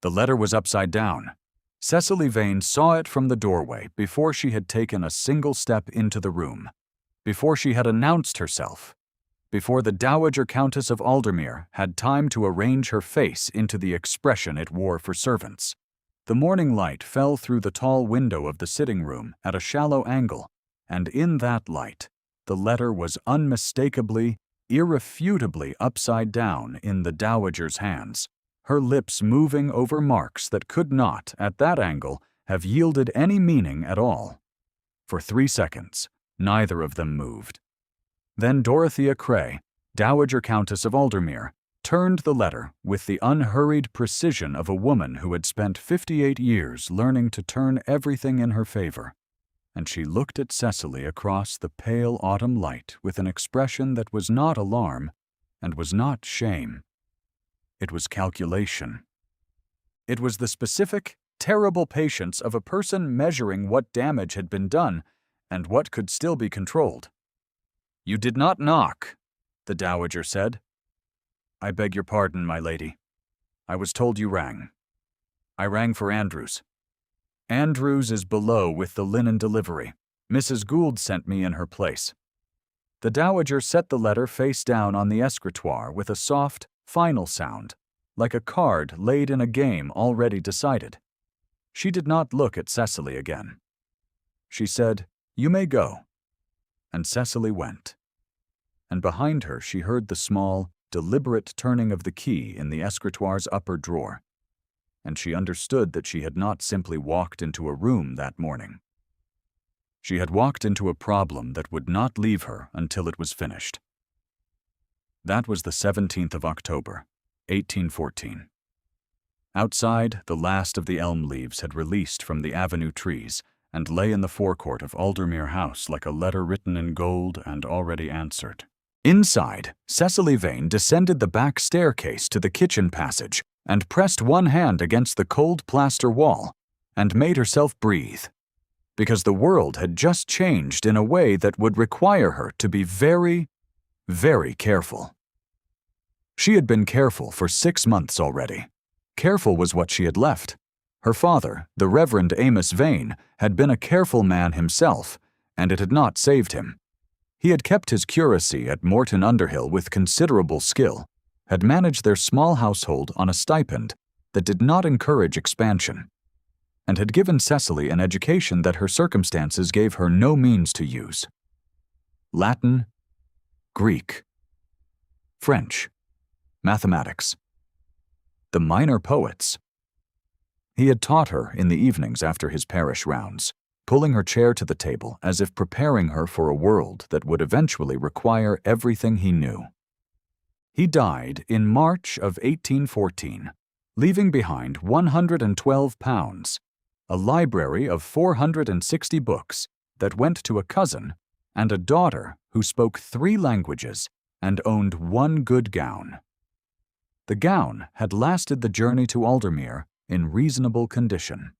The letter was upside down. Cecily Vane saw it from the doorway before she had taken a single step into the room, before she had announced herself, before the Dowager Countess of Aldermere had time to arrange her face into the expression it wore for servants. The morning light fell through the tall window of the sitting room at a shallow angle, and in that light, the letter was unmistakably, irrefutably upside down in the Dowager's hands, her lips moving over marks that could not, at that angle, have yielded any meaning at all. For 3 seconds, neither of them moved. Then Dorothea Cray, Dowager Countess of Aldermere, turned the letter with the unhurried precision of a woman who had spent 58 years learning to turn everything in her favor, and she looked at Cecily across the pale autumn light with an expression that was not alarm and was not shame. It was calculation. It was the specific, terrible patience of a person measuring what damage had been done and what could still be controlled. "You did not knock," the Dowager said. "I beg your pardon, my lady. I was told you rang. I rang for Andrews. Andrews is below with the linen delivery. Mrs. Gould sent me in her place." The Dowager set the letter face down on the escritoire with a soft, final sound, like a card laid in a game already decided. She did not look at Cecily again. She said, "You may go," and Cecily went. And behind her she heard the small, deliberate turning of the key in the escritoire's upper drawer, and she understood that she had not simply walked into a room that morning. She had walked into a problem that would not leave her until it was finished. That was the 17th of October, 1814. Outside, the last of the elm leaves had released from the avenue trees and lay in the forecourt of Aldermere House like a letter written in gold and already answered. Inside, Cecily Vane descended the back staircase to the kitchen passage and pressed one hand against the cold plaster wall and made herself breathe, because the world had just changed in a way that would require her to be very, very careful. She had been careful for 6 months already. Careful was what she had left. Her father, the Reverend Amos Vane, had been a careful man himself, and it had not saved him. He had kept his curacy at Morton Underhill with considerable skill, had managed their small household on a stipend that did not encourage expansion, and had given Cecily an education that her circumstances gave her no means to use. Latin, Greek, French, mathematics, the minor poets. He had taught her in the evenings after his parish rounds, pulling her chair to the table as if preparing her for a world that would eventually require everything he knew. He died in March of 1814, leaving behind £112, a library of 460 books that went to a cousin, and a daughter who spoke 3 languages and owned 1 good gown. The gown had lasted the journey to Aldermere in reasonable condition.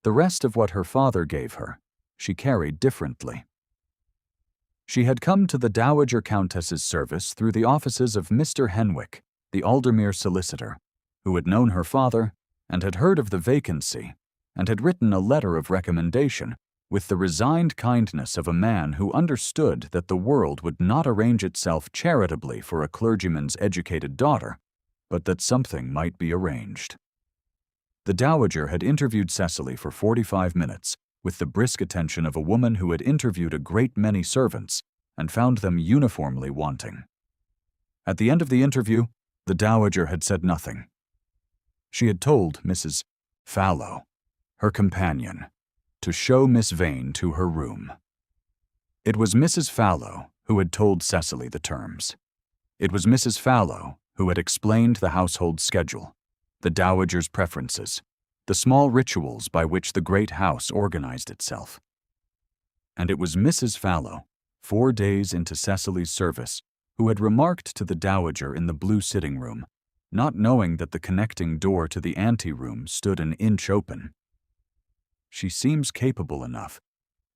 The rest of what her father gave her, she carried differently. She had come to the Dowager Countess's service through the offices of Mr. Henwick, the Aldermere solicitor, who had known her father and had heard of the vacancy and had written a letter of recommendation with the resigned kindness of a man who understood that the world would not arrange itself charitably for a clergyman's educated daughter, but that something might be arranged. The Dowager had interviewed Cecily for 45 minutes, with the brisk attention of a woman who had interviewed a great many servants and found them uniformly wanting. At the end of the interview, the Dowager had said nothing. She had told Mrs. Fallow, her companion, to show Miss Vane to her room. It was Mrs. Fallow who had told Cecily the terms. It was Mrs. Fallow who had explained the household schedule, the Dowager's preferences, the small rituals by which the great house organized itself. And it was Mrs. Fallow, 4 days into Cecily's service, who had remarked to the Dowager in the blue sitting room, not knowing that the connecting door to the ante-room stood an inch open, "She seems capable enough,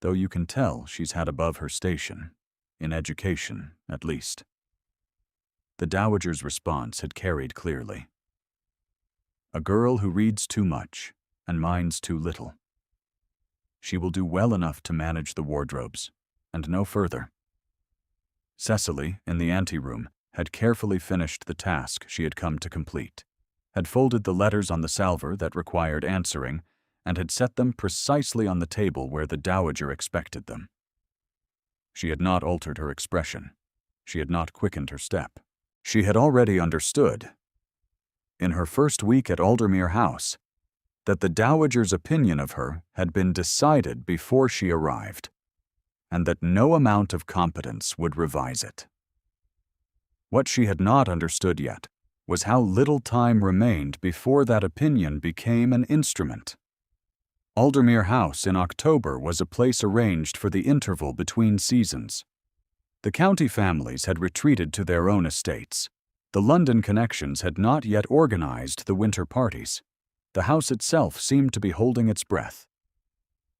though you can tell she's had above her station, in education, at least." The Dowager's response had carried clearly. A girl who reads too much and minds too little. She will do well enough to manage the wardrobes, and no further. Cecily, in the anteroom, had carefully finished the task she had come to complete, had folded the letters on the salver that required answering, and had set them precisely on the table where the dowager expected them. She had not altered her expression. She had not quickened her step. She had already understood, in her first week at Aldermere House, that the dowager's opinion of her had been decided before she arrived, and that no amount of competence would revise it. What she had not understood yet was how little time remained before that opinion became an instrument. Aldermere House in October was a place arranged for the interval between seasons. The county families had retreated to their own estates. The London connections had not yet organized the winter parties. The house itself seemed to be holding its breath.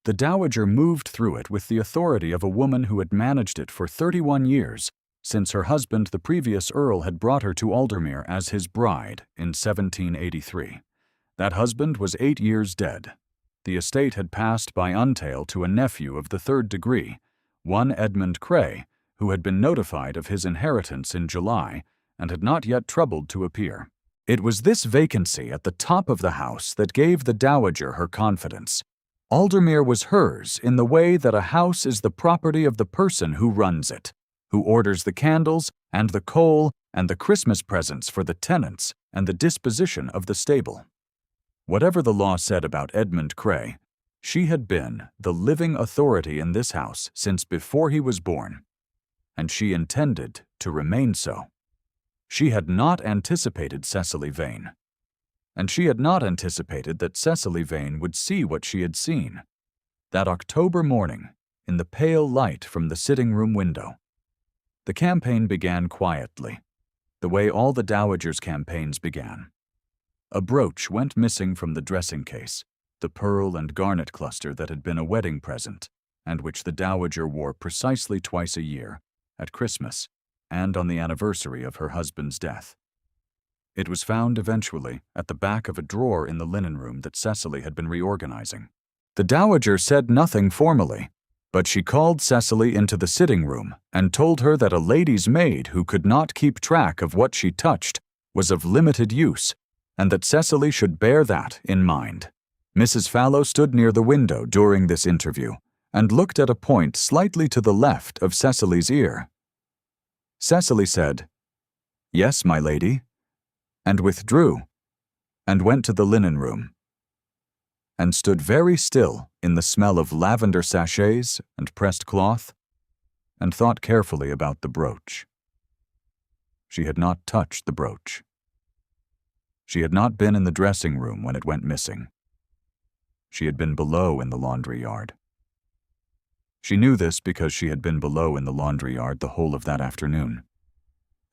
The dowager moved through it with the authority of a woman who had managed it for 31 years, since her husband, the previous earl, had brought her to Aldermere as his bride in 1783. That husband was 8 years dead. The estate had passed by entail to a nephew of the 3rd degree, one Edmund Cray, who had been notified of his inheritance in July and had not yet troubled to appear. It was this vacancy at the top of the house that gave the dowager her confidence. Aldermere was hers in the way that a house is the property of the person who runs it, who orders the candles and the coal and the Christmas presents for the tenants and the disposition of the stable. Whatever the law said about Edmund Cray, she had been the living authority in this house since before he was born, and she intended to remain so. She had not anticipated Cecily Vane, and she had not anticipated that Cecily Vane would see what she had seen. That October morning, in the pale light from the sitting-room window. The campaign began quietly, the way all the dowager's campaigns began. A brooch went missing from the dressing case, the pearl and garnet cluster that had been a wedding present, and which the dowager wore precisely twice a year, at Christmas and on the anniversary of her husband's death. It was found eventually at the back of a drawer in the linen room that Cecily had been reorganizing. The dowager said nothing formally, but she called Cecily into the sitting room and told her that a lady's maid who could not keep track of what she touched was of limited use, and that Cecily should bear that in mind. Mrs. Fallow stood near the window during this interview and looked at a point slightly to the left of Cecily's ear. Cecily said, "Yes, my lady," and withdrew, and went to the linen room, and stood very still in the smell of lavender sachets and pressed cloth, and thought carefully about the brooch. She had not touched the brooch. She had not been in the dressing room when it went missing. She had been below in the laundry yard. She knew this because she had been below in the laundry yard the whole of that afternoon,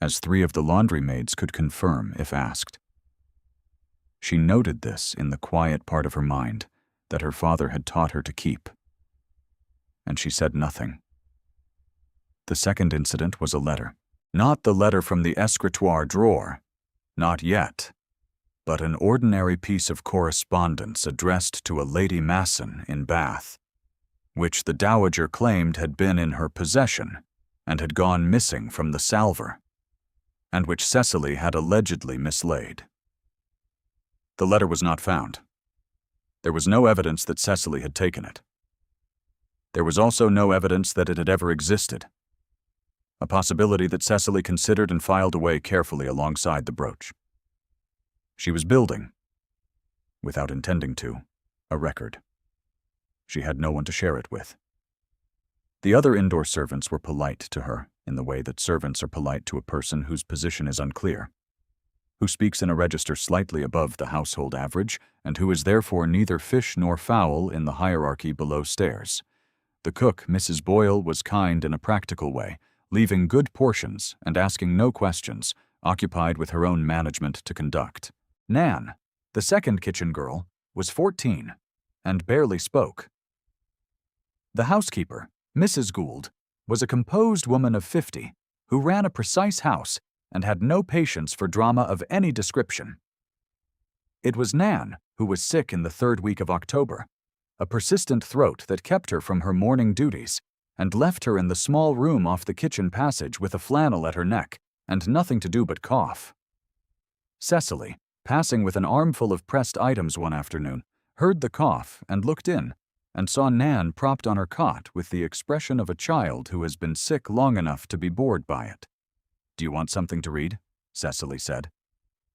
as 3 of the laundry maids could confirm if asked. She noted this in the quiet part of her mind that her father had taught her to keep, and she said nothing. The second incident was a letter. Not the letter from the escritoire drawer, not yet, but an ordinary piece of correspondence addressed to a Lady Masson in Bath, which the dowager claimed had been in her possession and had gone missing from the salver, and which Cecily had allegedly mislaid. The letter was not found. There was no evidence that Cecily had taken it. There was also no evidence that it had ever existed, a possibility that Cecily considered and filed away carefully alongside the brooch. She was building, without intending to, a record. She had no one to share it with. The other indoor servants were polite to her in the way that servants are polite to a person whose position is unclear, who speaks in a register slightly above the household average, and who is therefore neither fish nor fowl in the hierarchy below stairs. The cook, Mrs. Boyle, was kind in a practical way, leaving good portions and asking no questions, occupied with her own management to conduct. Nan, the second kitchen girl, was 14 and barely spoke. The housekeeper, Mrs. Gould, was a composed woman of 50 who ran a precise house and had no patience for drama of any description. It was Nan, who was sick in the 3rd week of October, a persistent throat that kept her from her morning duties and left her in the small room off the kitchen passage with a flannel at her neck and nothing to do but cough. Cecily, passing with an armful of pressed items one afternoon, heard the cough and looked in, and saw Nan propped on her cot with the expression of a child who has been sick long enough to be bored by it. "Do you want something to read?" Cecily said.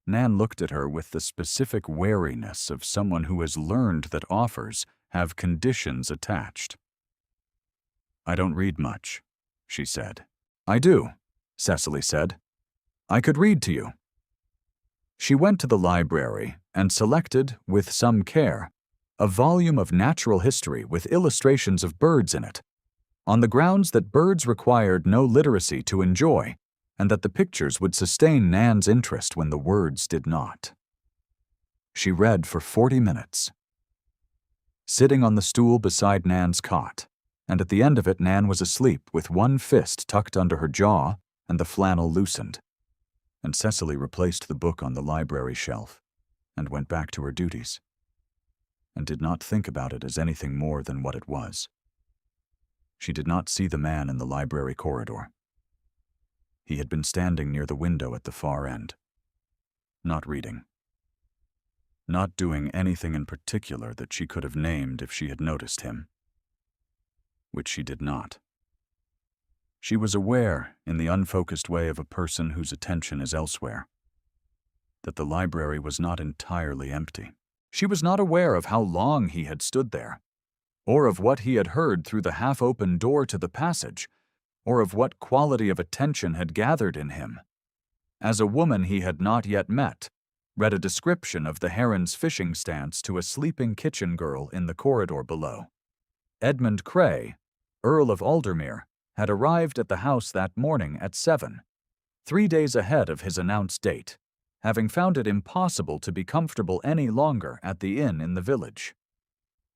Nan looked at her with the specific wariness of someone who has learned that offers have conditions attached. "I don't read much," she said. "I do," Cecily said. "I could read to you." She went to the library and selected, with some care, a volume of natural history with illustrations of birds in it, on the grounds that birds required no literacy to enjoy, and that the pictures would sustain Nan's interest when the words did not. She read for 40 minutes. Sitting on the stool beside Nan's cot, and at the end of it Nan was asleep with one fist tucked under her jaw and the flannel loosened, and Cecily replaced the book on the library shelf and went back to her duties, and did not think about it as anything more than what it was. She did not see the man in the library corridor. He had been standing near the window at the far end, not reading, not doing anything in particular that she could have named if she had noticed him, which she did not. She was aware, in the unfocused way of a person whose attention is elsewhere, that the library was not entirely empty. She was not aware of how long he had stood there, or of what he had heard through the half-open door to the passage, or of what quality of attention had gathered in him. As a woman he had not yet met, read a description of the heron's fishing stance to a sleeping kitchen girl in the corridor below. Edmund Cray, Earl of Aldermere, had arrived at the house that morning at 7, 3 days ahead of his announced date, having found it impossible to be comfortable any longer at the inn in the village.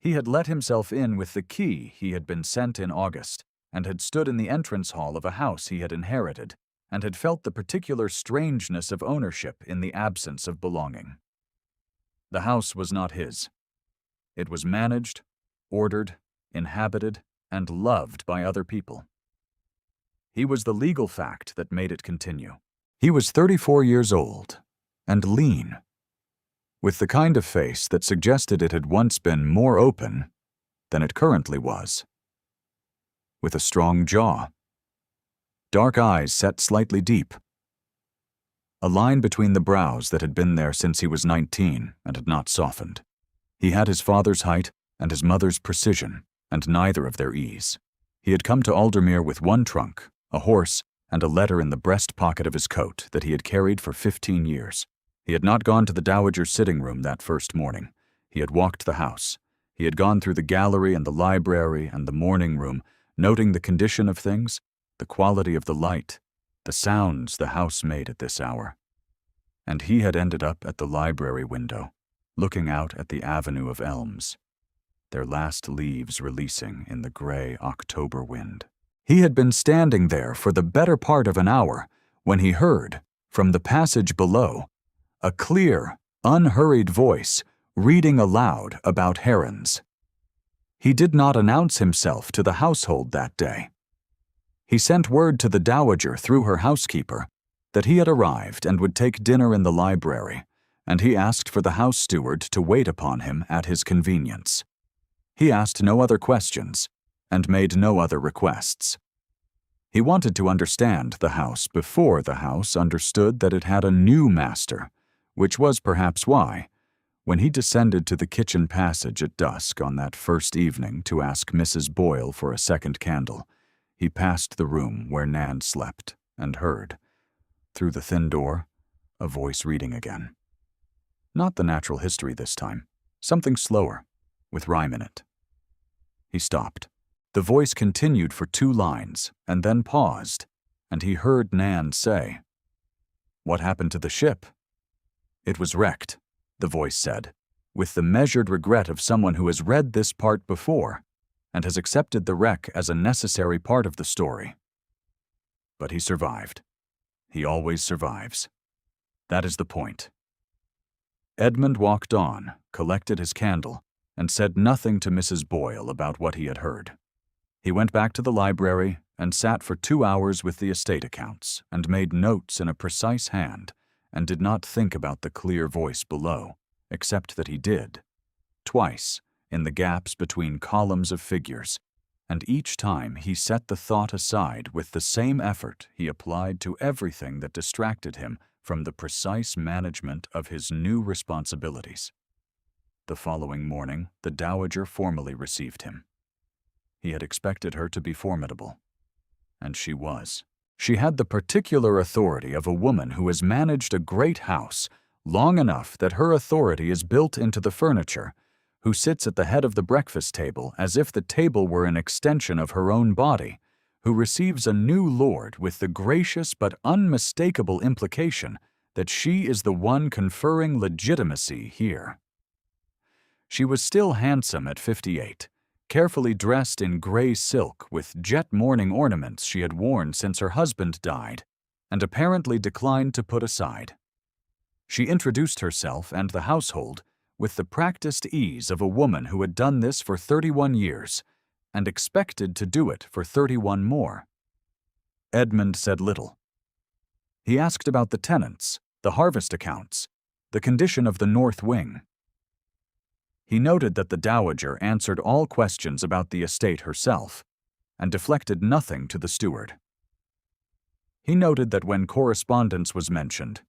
He had let himself in with the key he had been sent in August, and had stood in the entrance hall of a house he had inherited, and had felt the particular strangeness of ownership in the absence of belonging. The house was not his. It was managed, ordered, inhabited, and loved by other people. He was the legal fact that made it continue. He was 34 years old, and lean, with the kind of face that suggested it had once been more open than it currently was, with a strong jaw, dark eyes set slightly deep, a line between the brows that had been there since he was 19 and had not softened. He had his father's height and his mother's precision, and neither of their ease. He had come to Aldermere with one trunk, a horse, and a letter in the breast pocket of his coat that he had carried for 15 years. He had not gone to the dowager's sitting room that first morning. He had walked the house. He had gone through the gallery and the library and the morning room, noting the condition of things, the quality of the light, the sounds the house made at this hour. And he had ended up at the library window, looking out at the avenue of elms, their last leaves releasing in the gray October wind. He had been standing there for the better part of an hour when he heard, from the passage below, a clear, unhurried voice reading aloud about herons. He did not announce himself to the household that day. He sent word to the dowager through her housekeeper that he had arrived and would take dinner in the library, and he asked for the house steward to wait upon him at his convenience. He asked no other questions and made no other requests. He wanted to understand the house before the house understood that it had a new master, which was perhaps why, when he descended to the kitchen passage at dusk on that first evening to ask Mrs. Boyle for a second candle, he passed the room where Nan slept and heard, through the thin door, a voice reading again. Not the natural history this time, something slower, with rhyme in it. He stopped. The voice continued for 2 lines and then paused, and he heard Nan say, "What happened to the ship?" "It was wrecked," the voice said, with the measured regret of someone who has read this part before and has accepted the wreck as a necessary part of the story. "But he survived. He always survives. That is the point." Edmund walked on, collected his candle, and said nothing to Mrs. Boyle about what he had heard. He went back to the library and sat for 2 hours with the estate accounts and made notes in a precise hand and did not think about the clear voice below, except that he did, twice, in the gaps between columns of figures, and each time he set the thought aside with the same effort he applied to everything that distracted him from the precise management of his new responsibilities. The following morning, the Dowager formally received him. He had expected her to be formidable, and she was. She had the particular authority of a woman who has managed a great house long enough that her authority is built into the furniture, who sits at the head of the breakfast table as if the table were an extension of her own body, who receives a new lord with the gracious but unmistakable implication that she is the one conferring legitimacy here. She was still handsome at 58, carefully dressed in gray silk with jet mourning ornaments she had worn since her husband died, and apparently declined to put aside. She introduced herself and the household with the practiced ease of a woman who had done this for 31 years and expected to do it for 31 more. Edmund said little. He asked about the tenants, the harvest accounts, the condition of the north wing. He noted that the Dowager answered all questions about the estate herself and deflected nothing to the steward. He noted that when correspondence was mentioned,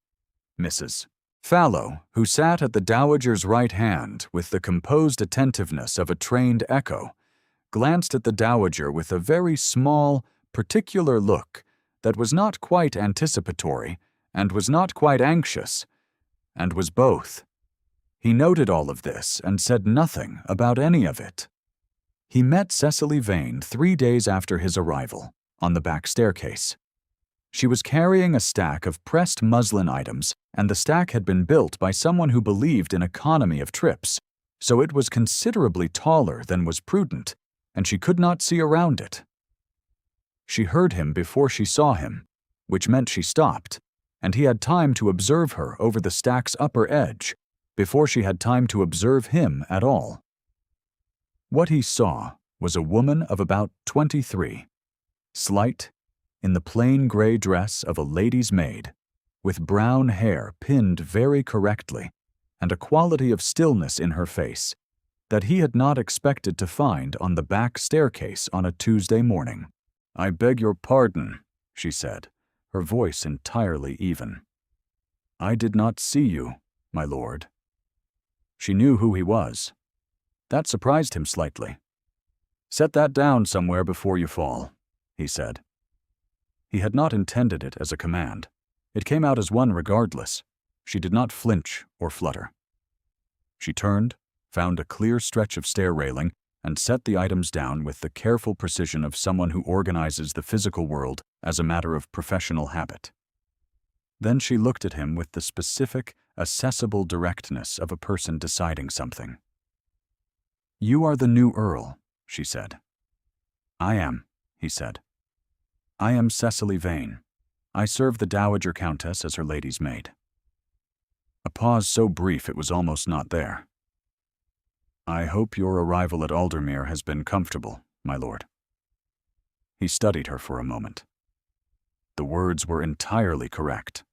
Mrs. Fallow, who sat at the Dowager's right hand with the composed attentiveness of a trained echo, glanced at the Dowager with a very small, particular look that was not quite anticipatory and was not quite anxious, and was both. He noted all of this and said nothing about any of it. He met Cecily Vane 3 days after his arrival, on the back staircase. She was carrying a stack of pressed muslin items, and the stack had been built by someone who believed in economy of trips, so it was considerably taller than was prudent, and she could not see around it. She heard him before she saw him, which meant she stopped, and he had time to observe her over the stack's upper edge, before she had time to observe him at all. What he saw was a woman of about 23, slight, in the plain gray dress of a lady's maid, with brown hair pinned very correctly, and a quality of stillness in her face that he had not expected to find on the back staircase on a Tuesday morning. "I beg your pardon," she said, her voice entirely even. "I did not see you, my lord." She knew who he was. That surprised him slightly. "Set that down somewhere before you fall," he said. He had not intended it as a command. It came out as one regardless. She did not flinch or flutter. She turned, found a clear stretch of stair railing, and set the items down with the careful precision of someone who organizes the physical world as a matter of professional habit. Then she looked at him with the specific, accessible directness of a person deciding something. "You are the new Earl," she said. "I am," he said. "I am Cecily Vane. I serve the Dowager Countess as her lady's maid." A pause so brief it was almost not there. "I hope your arrival at Aldermere has been comfortable, my lord." He studied her for a moment. The words were entirely correct.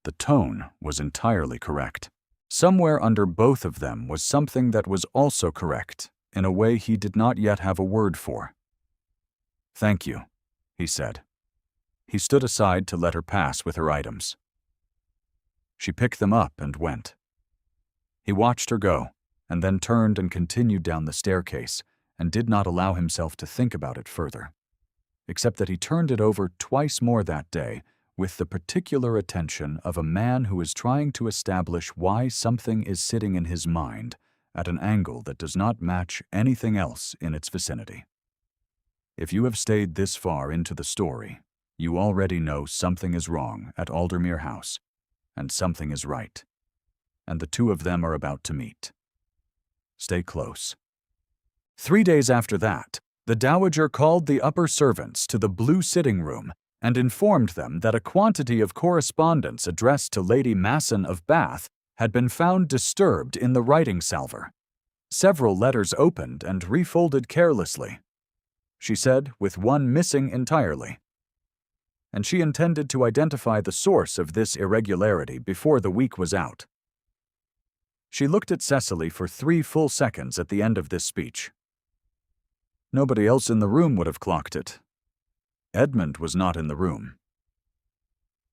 The tone was entirely correct. Somewhere under both of them was something that was also correct, in a way he did not yet have a word for. "Thank you," he said. He stood aside to let her pass with her items. She picked them up and went. He watched her go, and then turned and continued down the staircase, and did not allow himself to think about it further, except that he turned it over twice more that day with the particular attention of a man who is trying to establish why something is sitting in his mind at an angle that does not match anything else in its vicinity. If you have stayed this far into the story, you already know something is wrong at Aldermere House, and something is right, and the two of them are about to meet. Stay close. 3 days after that, the Dowager called the upper servants to the blue sitting room and informed them that a quantity of correspondence addressed to Lady Masson of Bath had been found disturbed in the writing salver. Several letters opened and refolded carelessly, she said, with one missing entirely. And she intended to identify the source of this irregularity before the week was out. She looked at Cecily for 3 full seconds at the end of this speech. Nobody else in the room would have clocked it. Edmund was not in the room.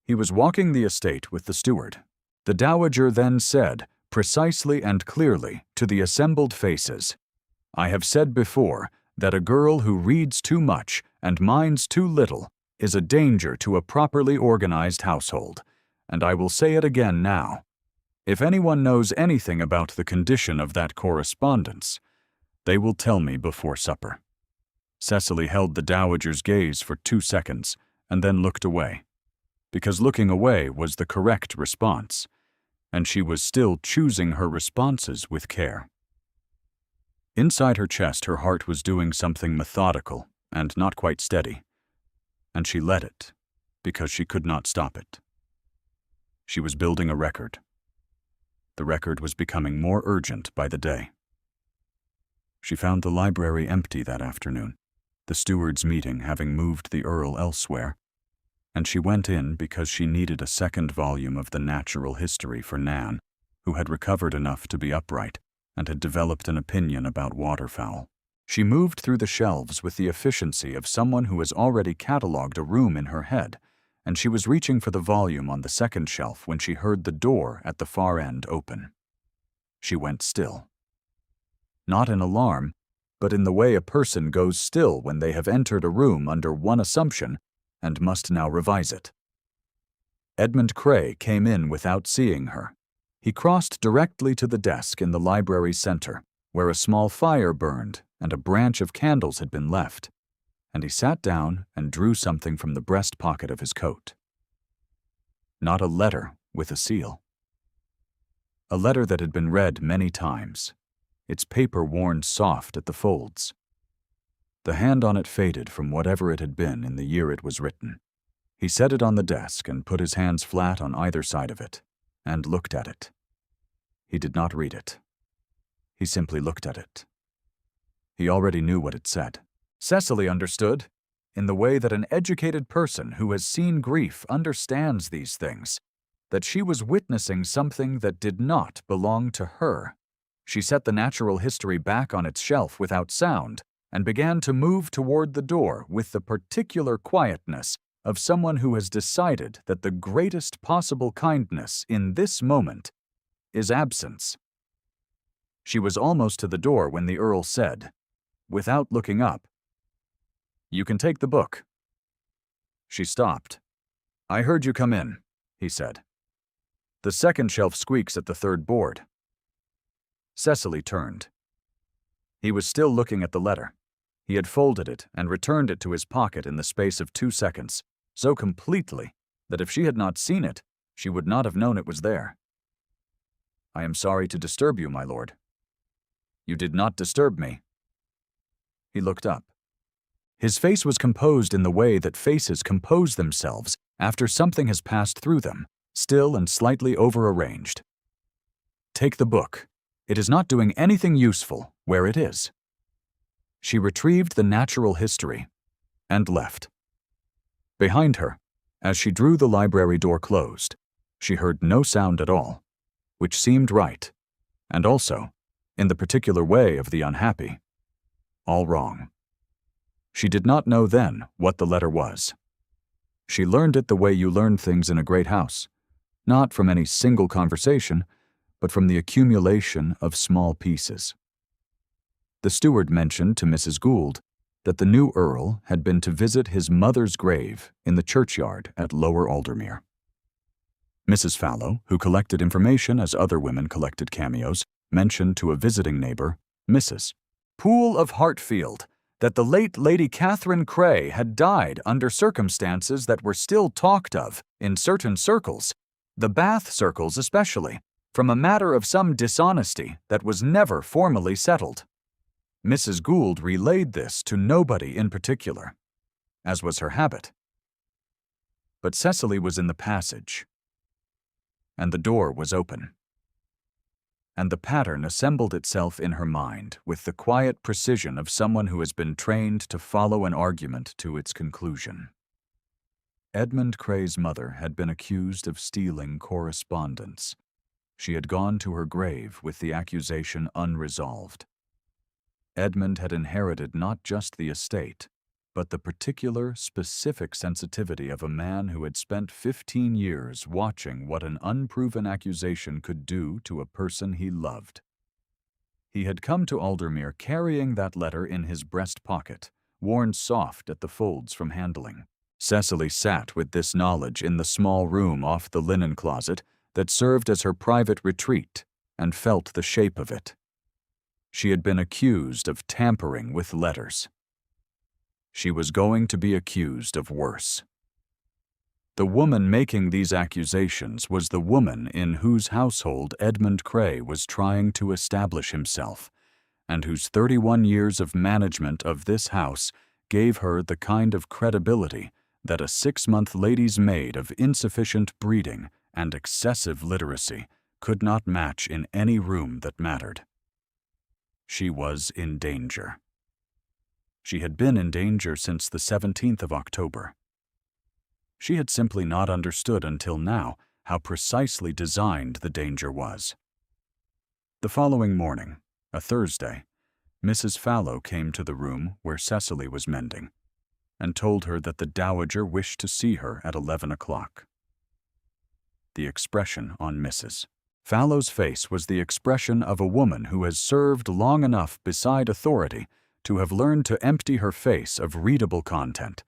He was walking the estate with the steward. The dowager then said, precisely and clearly, to the assembled faces, "I have said before that a girl who reads too much and minds too little is a danger to a properly organized household, and I will say it again now. If anyone knows anything about the condition of that correspondence, they will tell me before supper." Cecily held the dowager's gaze for 2 seconds and then looked away, because looking away was the correct response, and she was still choosing her responses with care. Inside her chest, her heart was doing something methodical and not quite steady, and she let it because she could not stop it. She was building a record. The record was becoming more urgent by the day. She found the library empty that afternoon, the steward's meeting having moved the Earl elsewhere, and she went in because she needed a second volume of the natural history for Nan, who had recovered enough to be upright and had developed an opinion about waterfowl. She moved through the shelves with the efficiency of someone who has already catalogued a room in her head, and she was reaching for the volume on the second shelf when she heard the door at the far end open. She went still. Not in alarm, but in the way a person goes still when they have entered a room under one assumption and must now revise it. Edmund Cray came in without seeing her. He crossed directly to the desk in the library center, where a small fire burned and a branch of candles had been left, and he sat down and drew something from the breast pocket of his coat. Not a letter with a seal. A letter that had been read many times, its paper worn soft at the folds. The hand on it faded from whatever it had been in the year it was written. He set it on the desk and put his hands flat on either side of it, and looked at it. He did not read it. He simply looked at it. He already knew what it said. Cecily understood, in the way that an educated person who has seen grief understands these things, that she was witnessing something that did not belong to her. She set the natural history back on its shelf without sound and began to move toward the door with the particular quietness of someone who has decided that the greatest possible kindness in this moment is absence. She was almost to the door when the Earl said, without looking up, "You can take the book." She stopped. "I heard you come in," he said. "The second shelf squeaks at the third board." Cecily turned. He was still looking at the letter. He had folded it and returned it to his pocket in the space of 2 seconds, so completely that if she had not seen it, she would not have known it was there. "I am sorry to disturb you, my lord." "You did not disturb me." He looked up. His face was composed in the way that faces compose themselves after something has passed through them, still and slightly over-arranged. "Take the book. It is not doing anything useful where it is." She retrieved the natural history and left. Behind her, as she drew the library door closed, she heard no sound at all, which seemed right, and also, in the particular way of the unhappy, all wrong. She did not know then what the letter was. She learned it the way you learn things in a great house, not from any single conversation, but from the accumulation of small pieces. The steward mentioned to Mrs. Gould that the new Earl had been to visit his mother's grave in the churchyard at Lower Aldermere. Mrs. Fallow, who collected information as other women collected cameos, mentioned to a visiting neighbor, Mrs. Poole of Hartfield, that the late Lady Catherine Cray had died under circumstances that were still talked of in certain circles, the Bath circles especially, from a matter of some dishonesty that was never formally settled. Mrs. Gould relayed this to nobody in particular, as was her habit. But Cecily was in the passage, and the door was open. and the pattern assembled itself in her mind with the quiet precision of someone who has been trained to follow an argument to its conclusion. Edmund Cray's mother had been accused of stealing correspondence. She had gone to her grave with the accusation unresolved. Edmund had inherited not just the estate, but the particular, specific sensitivity of a man who had spent 15 years watching what an unproven accusation could do to a person he loved. He had come to Aldermere carrying that letter in his breast pocket, worn soft at the folds from handling. Cecily sat with this knowledge in the small room off the linen closet that served as her private retreat and felt the shape of it. She had been accused of tampering with letters. She was going to be accused of worse. The woman making these accusations was the woman in whose household Edmund Cray was trying to establish himself, and whose 31 years of management of this house gave her the kind of credibility that a 6-month lady's maid of insufficient breeding and excessive literacy could not match in any room that mattered. She was in danger. She had been in danger since the 17th of October. She had simply not understood until now how precisely designed the danger was. The following morning, a Thursday, Mrs. Fallow came to the room where Cecily was mending and told her that the Dowager wished to see her at 11 o'clock. The expression on Mrs. Fallow's face was the expression of a woman who has served long enough beside authority to have learned to empty her face of readable content,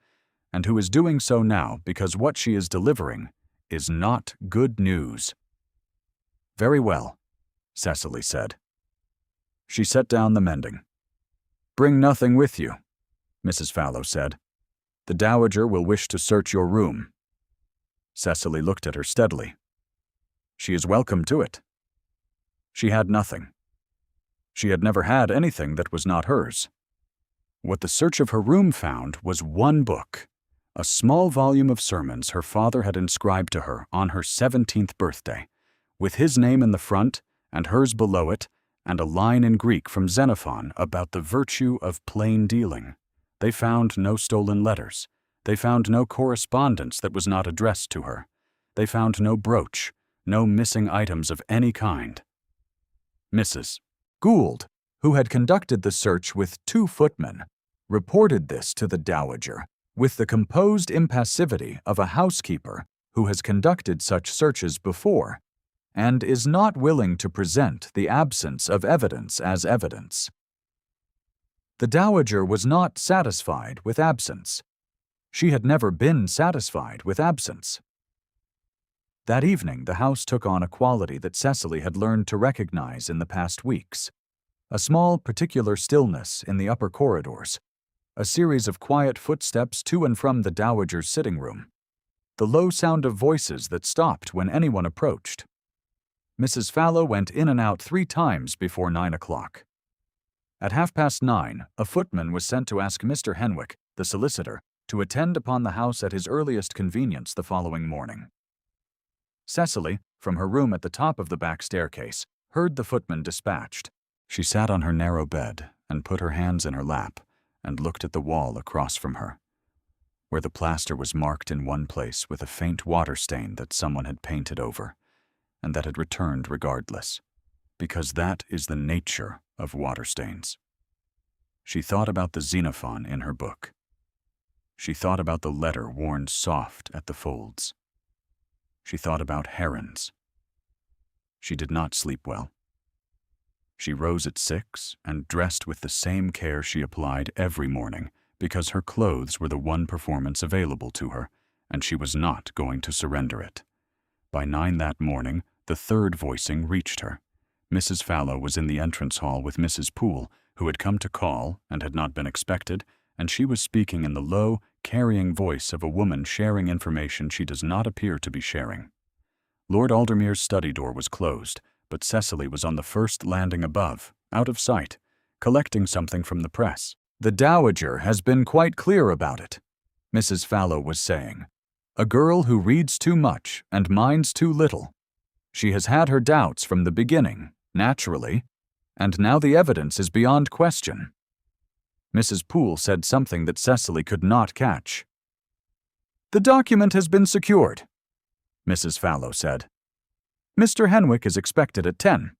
and who is doing so now because what she is delivering is not good news. "Very well," Cecily said. She set down the mending. "Bring nothing with you," Mrs. Fallow said. "The Dowager will wish to search your room." Cecily looked at her steadily. "She is welcome to it." She had nothing. She had never had anything that was not hers. What the search of her room found was one book, a small volume of sermons her father had inscribed to her on her 17th birthday, with his name in the front and hers below it, and a line in Greek from Xenophon about the virtue of plain dealing. They found no stolen letters. They found no correspondence that was not addressed to her. They found no brooch, no missing items of any kind. Mrs. Gould, who had conducted the search with 2 footmen, reported this to the Dowager with the composed impassivity of a housekeeper who has conducted such searches before and is not willing to present the absence of evidence as evidence. The Dowager was not satisfied with absence. She had never been satisfied with absence. That evening, the house took on a quality that Cecily had learned to recognize in the past weeks. A small, particular stillness in the upper corridors, a series of quiet footsteps to and from the Dowager's sitting room, the low sound of voices that stopped when anyone approached. Mrs. Fallow went in and out 3 times before 9 o'clock. At 9:30, a footman was sent to ask Mr. Henwick, the solicitor, to attend upon the house at his earliest convenience the following morning. Cecily, from her room at the top of the back staircase, heard the footman dispatched. She sat on her narrow bed and put her hands in her lap and looked at the wall across from her, where the plaster was marked in one place with a faint water stain that someone had painted over, and that had returned regardless, because that is the nature of water stains. She thought about the Xenophon in her book. She thought about the letter worn soft at the folds. She thought about herons. She did not sleep well. She rose at 6 and dressed with the same care she applied every morning because her clothes were the one performance available to her, and she was not going to surrender it. By 9 that morning, the 3rd voicing reached her. Mrs. Fallow was in the entrance hall with Mrs. Poole, who had come to call and had not been expected, and she was speaking in the low, carrying voice of a woman sharing information she does not appear to be sharing. Lord Aldermere's study door was closed, but Cecily was on the first landing above, out of sight, collecting something from the press. "The Dowager has been quite clear about it," Mrs. Fallow was saying. "A girl who reads too much and minds too little. She has had her doubts from the beginning, Naturally. And now the evidence is beyond question. Mrs. Poole said something that Cecily could not catch. "The document has been secured," Mrs. Fallow said. "Mr. Henwick is expected at 10.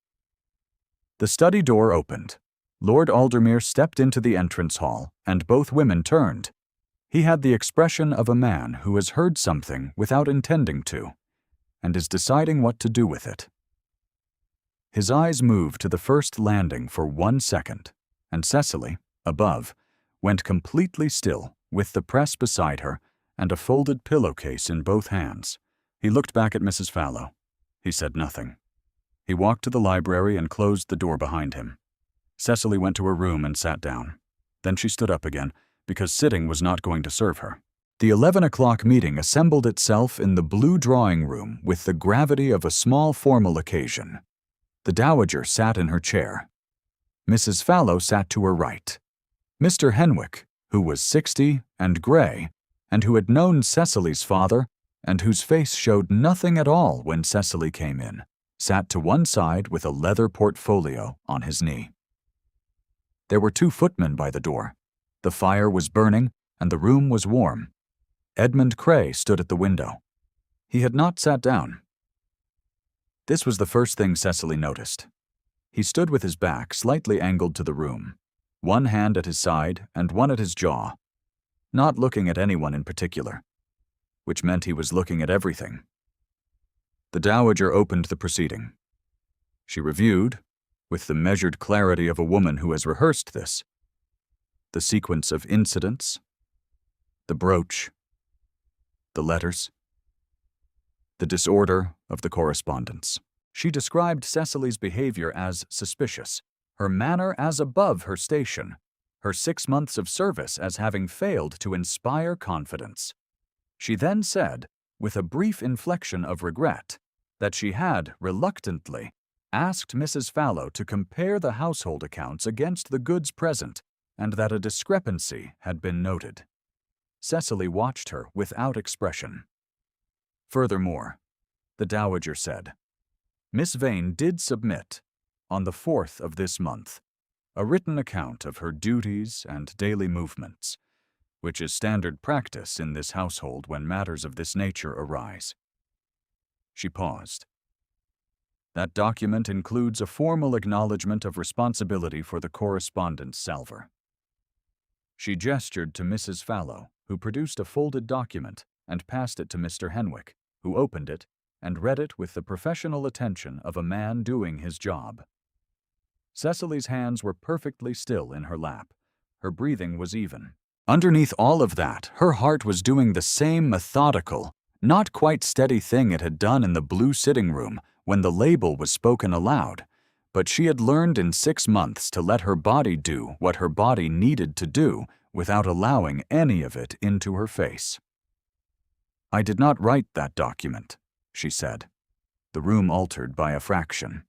The study door opened. Lord Aldermere stepped into the entrance hall, and both women turned. He had the expression of a man who has heard something without intending to, and is deciding what to do with it. His eyes moved to the first landing for 1 second, and Cecily, above, went completely still, with the press beside her and a folded pillowcase in both hands. He looked back at Mrs. Fallow. He said nothing. He walked to the library and closed the door behind him. Cecily went to her room and sat down. Then she stood up again, because sitting was not going to serve her. The 11 o'clock meeting assembled itself in the blue drawing room with the gravity of a small formal occasion. The Dowager sat in her chair. Mrs. Fallow sat to her right. Mr. Henwick, who was 60 and gray, and who had known Cecily's father, and whose face showed nothing at all when Cecily came in, sat to one side with a leather portfolio on his knee. There were 2 footmen by the door. The fire was burning, and the room was warm. Edmund Cray stood at the window. He had not sat down. This was the first thing Cecily noticed. He stood with his back slightly angled to the room, one hand at his side and one at his jaw, not looking at anyone in particular, which meant he was looking at everything. The Dowager opened the proceeding. She reviewed, with the measured clarity of a woman who has rehearsed this, the sequence of incidents, the brooch, the letters, the disorder of the correspondence. She described Cecily's behavior as suspicious, her manner as above her station, her 6 months of service as having failed to inspire confidence. She then said, with a brief inflection of regret, that she had, reluctantly, asked Mrs. Fallow to compare the household accounts against the goods present, and that a discrepancy had been noted. Cecily watched her without expression. Furthermore, the Dowager said, Miss Vane did submit, on the 4th of this month, a written account of her duties and daily movements, which is standard practice in this household when matters of this nature arise. She paused. That document includes a formal acknowledgement of responsibility for the correspondence salver. She gestured to Mrs. Fallow, who produced a folded document and passed it to Mr. Henwick, who opened it and read it with the professional attention of a man doing his job. Cecily's hands were perfectly still in her lap. Her breathing was even. Underneath all of that, her heart was doing the same methodical, not quite steady thing it had done in the blue sitting room when the label was spoken aloud, but she had learned in 6 months to let her body do what her body needed to do without allowing any of it into her face. "I did not write that document," she said. The room altered by a fraction.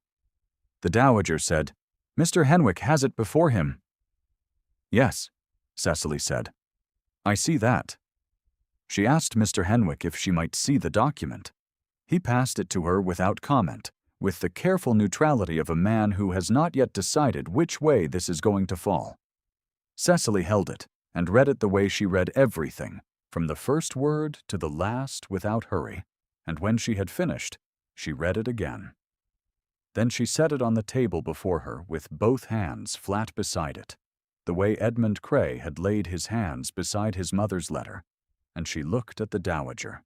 The Dowager said, "Mr. Henwick has it before him." "Yes," Cecily said. "I see that." She asked Mr. Henwick if she might see the document. He passed it to her without comment, with the careful neutrality of a man who has not yet decided which way this is going to fall. Cecily held it and read it the way she read everything, from the first word to the last without hurry, and when she had finished, she read it again. Then she set it on the table before her with both hands flat beside it, the way Edmund Cray had laid his hands beside his mother's letter, and she looked at the Dowager.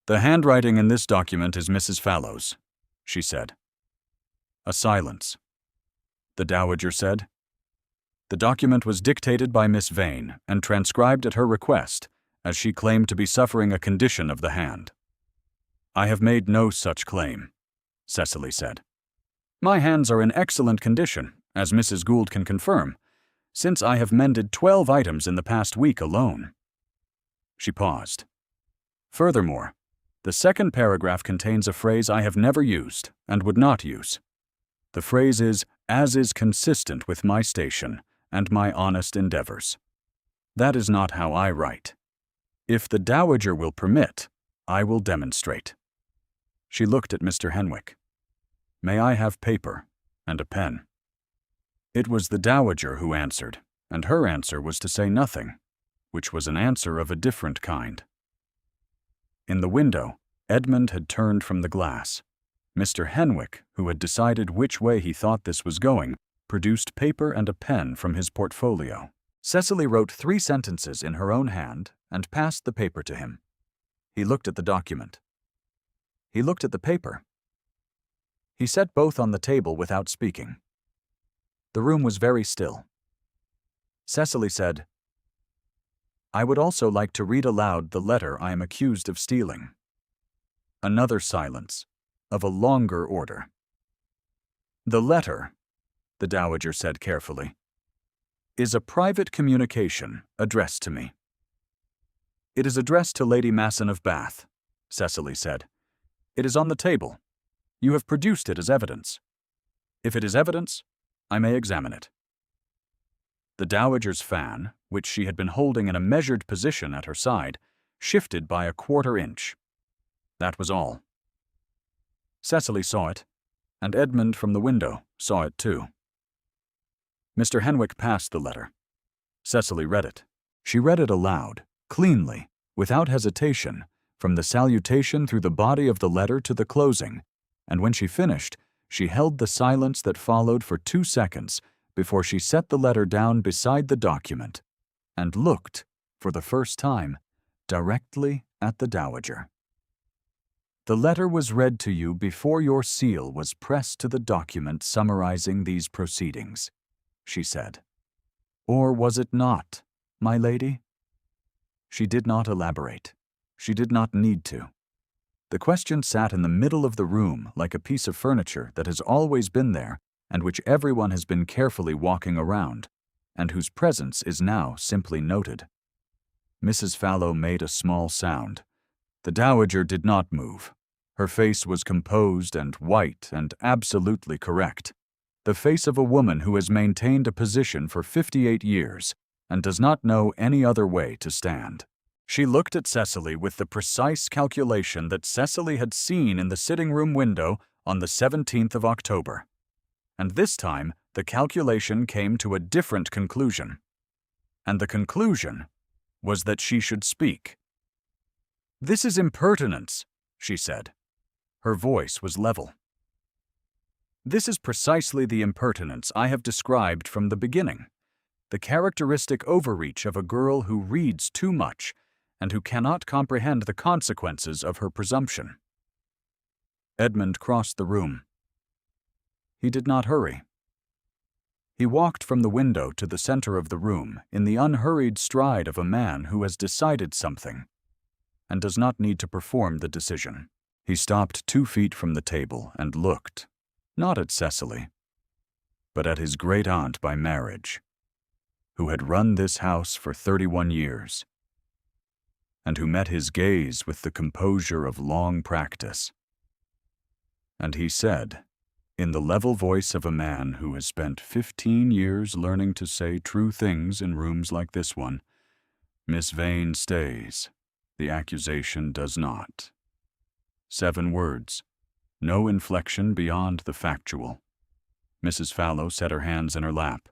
"The handwriting in this document is Mrs. Fallow's," she said. A silence. The Dowager said, "The document was dictated by Miss Vane and transcribed at her request, as she claimed to be suffering a condition of the hand." "I have made no such claim," Cecily said. "My hands are in excellent condition, as Mrs. Gould can confirm, since I have mended 12 items in the past week alone." She paused. "Furthermore, the second paragraph contains a phrase I have never used and would not use. The phrase is, 'as is consistent with my station and my honest endeavors.' That is not how I write. If the Dowager will permit, I will demonstrate." She looked at Mr. Henwick. "May I have paper?" and a pen. It was the Dowager who answered, and her answer was to say nothing, which was an answer of a different kind. In the window, Edmund had turned from the glass. Mr. Henwick, who had decided which way he thought this was going, produced paper and a pen from his portfolio. Cecily wrote 3 sentences in her own hand and passed the paper to him. He looked at the document. He looked at the paper. He set both on the table without speaking. The room was very still. Cecily said, "I would also like to read aloud the letter I am accused of stealing." Another silence, of a longer order. "The letter," the Dowager said carefully, "is a private communication addressed to me." "It is addressed to Lady Masson of Bath," Cecily said. "It is on the table. You have produced it as evidence. If it is evidence, I may examine it." The Dowager's fan, which she had been holding in a measured position at her side, shifted by a 1/4 inch. That was all. Cecily saw it, and Edmund from the window saw it too. Mr. Henwick passed the letter. Cecily read it. She read it aloud, cleanly, without hesitation, from the salutation through the body of the letter to the closing, and when she finished, she held the silence that followed for 2 seconds before she set the letter down beside the document and looked, for the first time, directly at the Dowager. "The letter was read to you before your seal was pressed to the document summarizing these proceedings," she said. "Or was it not, my lady?" She did not elaborate. She did not need to. The question sat in the middle of the room like a piece of furniture that has always been there and which everyone has been carefully walking around, and whose presence is now simply noted. Mrs. Fallow made a small sound. The Dowager did not move. Her face was composed and white and absolutely correct. The face of a woman who has maintained a position for 58 years and does not know any other way to stand. She looked at Cecily with the precise calculation that Cecily had seen in the sitting-room window on the 17th of October. And this time, the calculation came to a different conclusion. And the conclusion was that she should speak. "This is impertinence," she said. Her voice was level. "This is precisely the impertinence I have described from the beginning, the characteristic overreach of a girl who reads too much and who cannot comprehend the consequences of her presumption." Edmund crossed the room. He did not hurry. He walked from the window to the center of the room in the unhurried stride of a man who has decided something and does not need to perform the decision. He stopped 2 feet from the table and looked, not at Cecily, but at his great-aunt by marriage, who had run this house for 31 years, and who met his gaze with the composure of long practice. And he said, in the level voice of a man who has spent 15 years learning to say true things in rooms like this one, "Miss Vane stays. The accusation does not." 7 words, no inflection beyond the factual. Mrs. Fallow set her hands in her lap.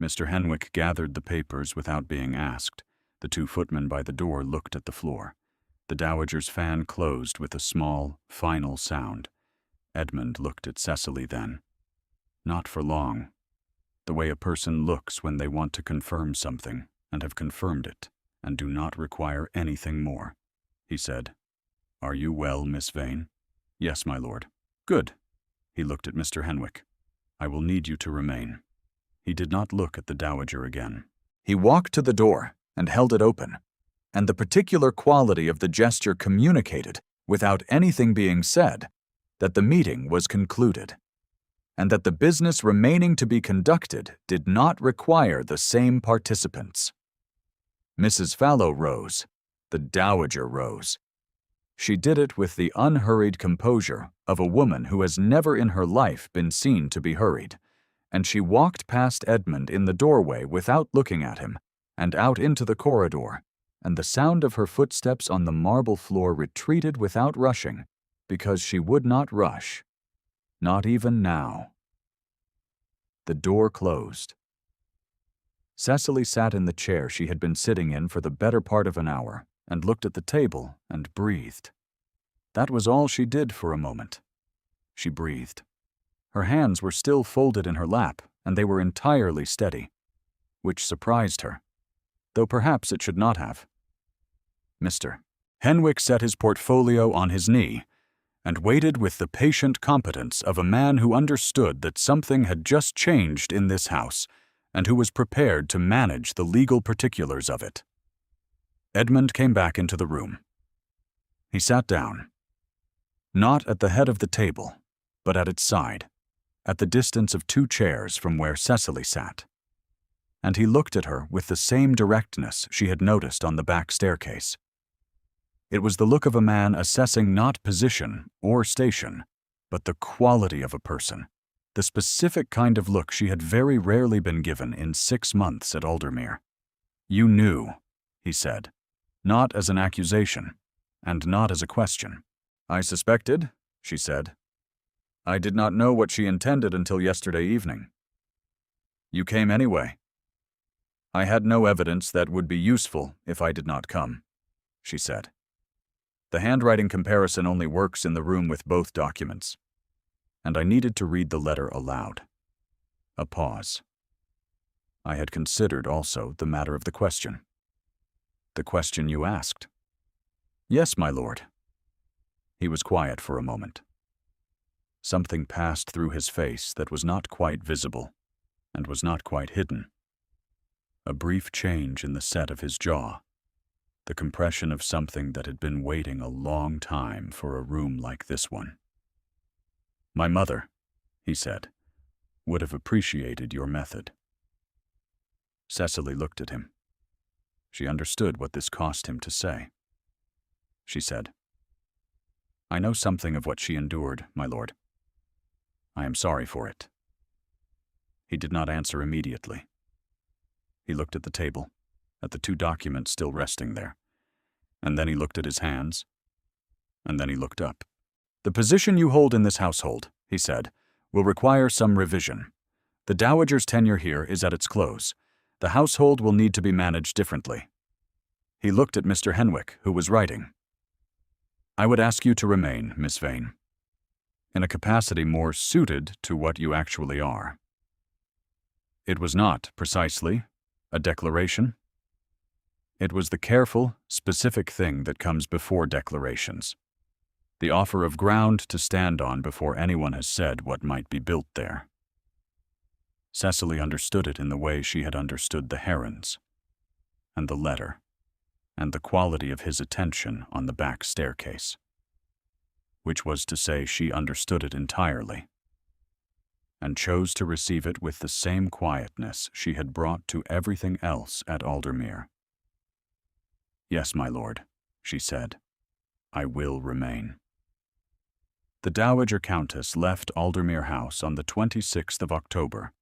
Mr. Henwick gathered the papers without being asked. The 2 footmen by the door looked at the floor. The Dowager's fan closed with a small, final sound. Edmund looked at Cecily then. Not for long. The way a person looks when they want to confirm something and have confirmed it and do not require anything more. He said, "Are you well, Miss Vane?" "Yes, my lord." "Good." He looked at Mr. Henwick. "I will need you to remain." He did not look at the Dowager again. He walked to the door and held it open, and the particular quality of the gesture communicated, without anything being said, that the meeting was concluded, and that the business remaining to be conducted did not require the same participants. Mrs. Fallow rose. The Dowager rose. She did it with the unhurried composure of a woman who has never in her life been seen to be hurried, and she walked past Edmund in the doorway without looking at him, and out into the corridor, and the sound of her footsteps on the marble floor retreated without rushing, because she would not rush, not even now. The door closed. Cecily sat in the chair she had been sitting in for the better part of an hour and looked at the table and breathed. That was all she did for a moment. She breathed. Her hands were still folded in her lap, and they were entirely steady, which surprised her, though perhaps it should not have. Mr. Henwick set his portfolio on his knee and waited with the patient competence of a man who understood that something had just changed in this house and who was prepared to manage the legal particulars of it. Edmund came back into the room. He sat down, not at the head of the table, but at its side, at the distance of 2 chairs from where Cecily sat. And he looked at her with the same directness she had noticed on the back staircase. It was the look of a man assessing not position or station, but the quality of a person, the specific kind of look she had very rarely been given in 6 months at Aldermere. "You knew," he said, not as an accusation, and not as a question. "I suspected," she said. "I did not know what she intended until yesterday evening." "You came anyway." "I had no evidence that would be useful if I did not come," she said. "The handwriting comparison only works in the room with both documents." And I needed to read the letter aloud. A pause. I had considered also the matter of the question. "The question you asked." "Yes, my lord." He was quiet for a moment. Something passed through his face that was not quite visible, and was not quite hidden. A brief change in the set of his jaw, the compression of something that had been waiting a long time for a room like this one. "My mother," he said, "would have appreciated your method." Cecily looked at him. She understood what this cost him to say. She said, "I know something of what she endured, my lord. I am sorry for it." He did not answer immediately. He looked at the table, at the 2 documents still resting there, and then he looked at his hands, and then he looked up. "The position you hold in this household," he said, "will require some revision. The Dowager's tenure here is at its close. The household will need to be managed differently." He looked at Mr. Henwick, who was writing. "I would ask you to remain, Miss Vane, in a capacity more suited to what you actually are." It was not, precisely, a declaration. It was the careful, specific thing that comes before declarations. The offer of ground to stand on before anyone has said what might be built there. Cecily understood it in the way she had understood the herons, and the letter, and the quality of his attention on the back staircase. Which was to say, she understood it entirely, and chose to receive it with the same quietness she had brought to everything else at Aldermere. "Yes, my lord," she said, "I will remain." The Dowager Countess left Aldermere House on the 26th of October,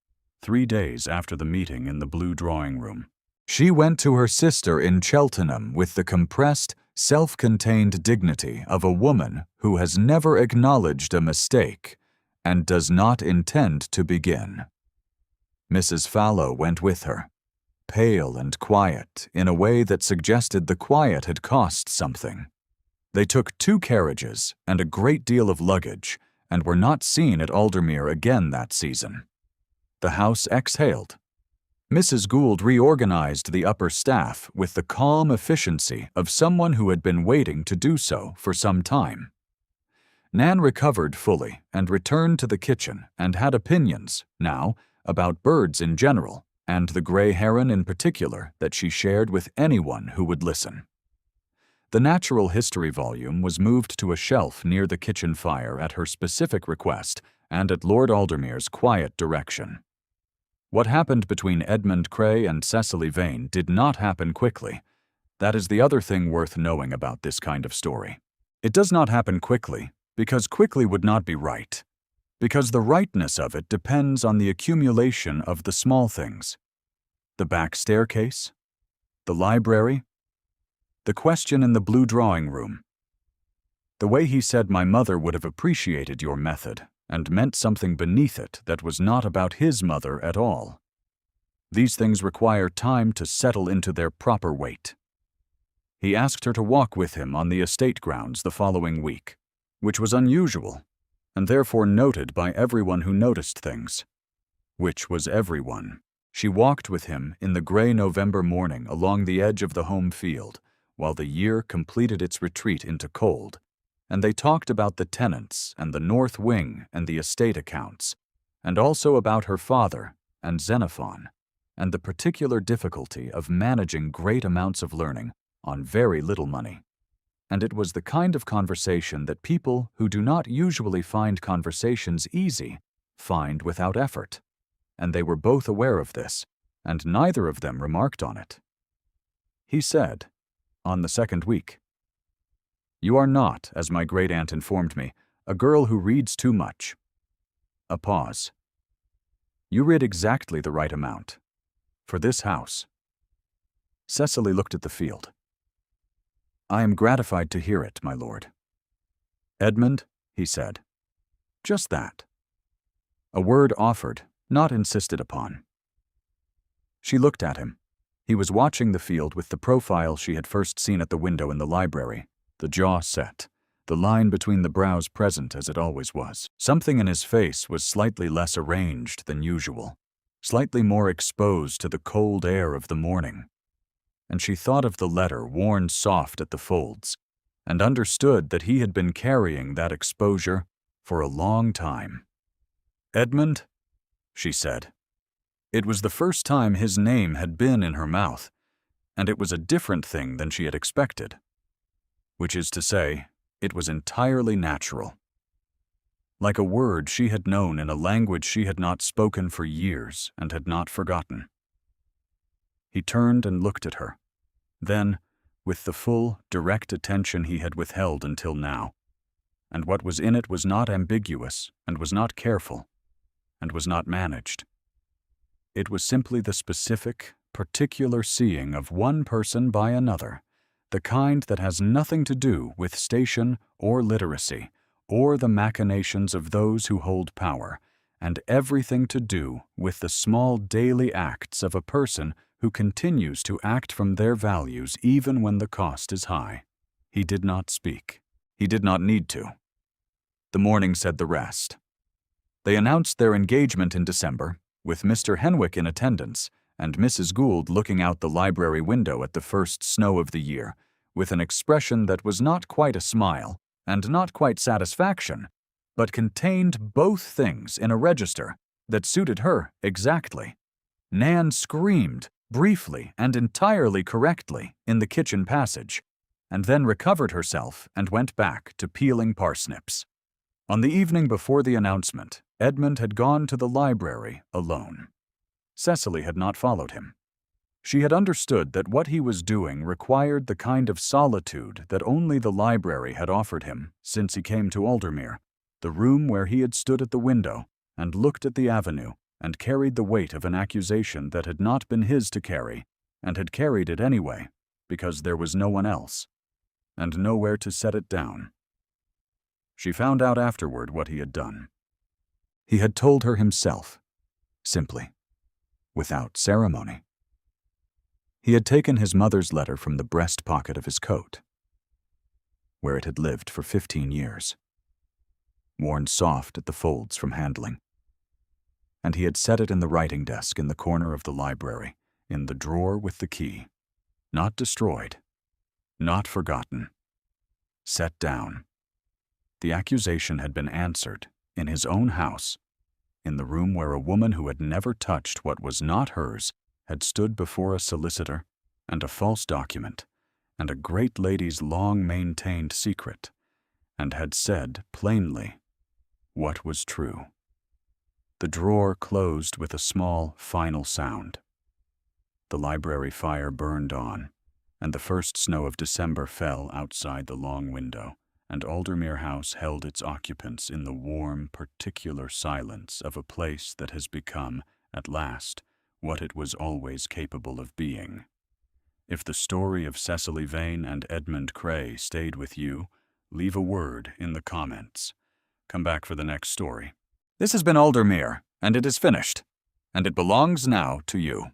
3 days after the meeting in the blue drawing-room. She went to her sister in Cheltenham with the compressed, self-contained dignity of a woman who has never acknowledged a mistake and does not intend to begin. Mrs. Fallow went with her, pale and quiet in a way that suggested the quiet had cost something. They took 2 carriages and a great deal of luggage and were not seen at Aldermere again that season. The house exhaled. Mrs. Gould reorganized the upper staff with the calm efficiency of someone who had been waiting to do so for some time. Nan recovered fully and returned to the kitchen and had opinions, now, about birds in general, and the gray heron in particular that she shared with anyone who would listen. The natural history volume was moved to a shelf near the kitchen fire at her specific request and at Lord Aldermere's quiet direction. What happened between Edmund Cray and Cecily Vane did not happen quickly. That is the other thing worth knowing about this kind of story. It does not happen quickly, because quickly would not be right. Because the rightness of it depends on the accumulation of the small things. The back staircase, the library, the question in the blue drawing room. The way he said my mother would have appreciated your method and meant something beneath it that was not about his mother at all. These things require time to settle into their proper weight. He asked her to walk with him on the estate grounds the following week, which was unusual, and therefore noted by everyone who noticed things. Which was everyone. She walked with him in the gray November morning along the edge of the home field, while the year completed its retreat into cold, and they talked about the tenants and the north wing and the estate accounts, and also about her father and Xenophon, and the particular difficulty of managing great amounts of learning on very little money. And it was the kind of conversation that people who do not usually find conversations easy find without effort. And they were both aware of this, and neither of them remarked on it. He said, on the second week, "You are not, as my great-aunt informed me, a girl who reads too much." A pause. "You read exactly the right amount. For this house." Cecily looked at the field. "I am gratified to hear it, my lord." "Edmund," he said. Just that. A word offered, not insisted upon. She looked at him. He was watching the field with the profile she had first seen at the window in the library, the jaw set, the line between the brows present as it always was. Something in his face was slightly less arranged than usual, slightly more exposed to the cold air of the morning. And she thought of the letter worn soft at the folds, and understood that he had been carrying that exposure for a long time. "Edmund," she said. It was the first time his name had been in her mouth, and it was a different thing than she had expected. Which is to say, it was entirely natural. Like a word she had known in a language she had not spoken for years and had not forgotten. He turned and looked at her. Then, with the full, direct attention he had withheld until now, and what was in it was not ambiguous, and was not careful, and was not managed. It was simply the specific, particular seeing of one person by another, the kind that has nothing to do with station or literacy, or the machinations of those who hold power, and everything to do with the small daily acts of a person who continues to act from their values even when the cost is high. He did not speak. He did not need to. The morning said the rest. They announced their engagement in December, with Mr. Henwick in attendance and Mrs. Gould looking out the library window at the first snow of the year, with an expression that was not quite a smile and not quite satisfaction, but contained both things in a register that suited her exactly. Nan screamed, briefly and entirely correctly, in the kitchen passage, and then recovered herself and went back to peeling parsnips. On the evening before the announcement, Edmund had gone to the library alone. Cecily had not followed him. She had understood that what he was doing required the kind of solitude that only the library had offered him since he came to Aldermere, the room where he had stood at the window and looked at the avenue and carried the weight of an accusation that had not been his to carry, and had carried it anyway, because there was no one else, and nowhere to set it down. She found out afterward what he had done. He had told her himself, simply, without ceremony. He had taken his mother's letter from the breast pocket of his coat, where it had lived for 15 years, worn soft at the folds from handling, and he had set it in the writing desk in the corner of the library, in the drawer with the key, not destroyed, not forgotten, set down. The accusation had been answered in his own house, in the room where a woman who had never touched what was not hers had stood before a solicitor and a false document and a great lady's long-maintained secret, and had said plainly what was true. The drawer closed with a small, final sound. The library fire burned on, and the first snow of December fell outside the long window, and Aldermere House held its occupants in the warm, particular silence of a place that has become, at last, what it was always capable of being. If the story of Cecily Vane and Edmund Cray stayed with you, leave a word in the comments. Come back for the next story. This has been Aldermere, and it is finished, and it belongs now to you.